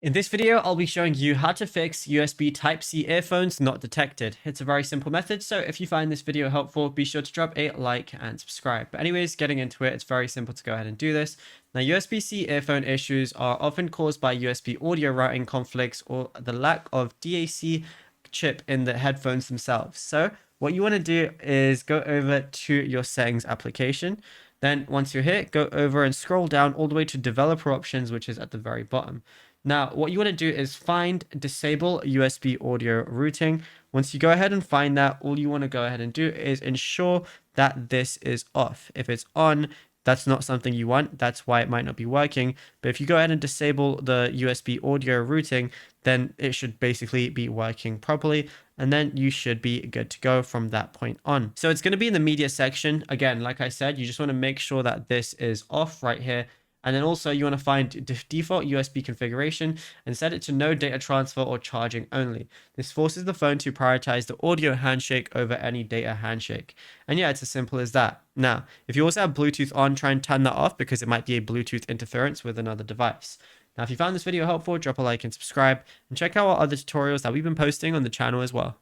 In this video, I'll be showing you how to fix USB Type-C earphones not detected. It's a very simple method, so if you find this video helpful, be sure to drop a like and subscribe. But anyways, getting into it, it's very simple to go ahead and do this. Now, USB-C earphone issues are often caused by USB audio routing conflicts or the lack of DAC chip in the headphones themselves. So what you want to do is go over to your settings application. Then once you're here, go over and scroll down all the way to developer options, which is at the very bottom. Now, what you want to do is find disable USB audio routing. Once you go ahead and find that, all you want to go ahead and do is ensure that this is off. If it's on, that's not something you want. That's why it might not be working. But if you go ahead and disable the USB audio routing, then it should basically be working properly. And then you should be good to go from that point on. So it's going to be in the media section. Again, like I said, you just want to make sure that this is off right here. And then also you want to find default USB configuration and set it to no data transfer or charging only. This forces the phone to prioritize the audio handshake over any data handshake. And yeah, it's as simple as that. Now, if you also have Bluetooth on, try and turn that off because it might be a Bluetooth interference with another device. Now, if you found this video helpful, drop a like and subscribe, and check out our other tutorials that we've been posting on the channel as well.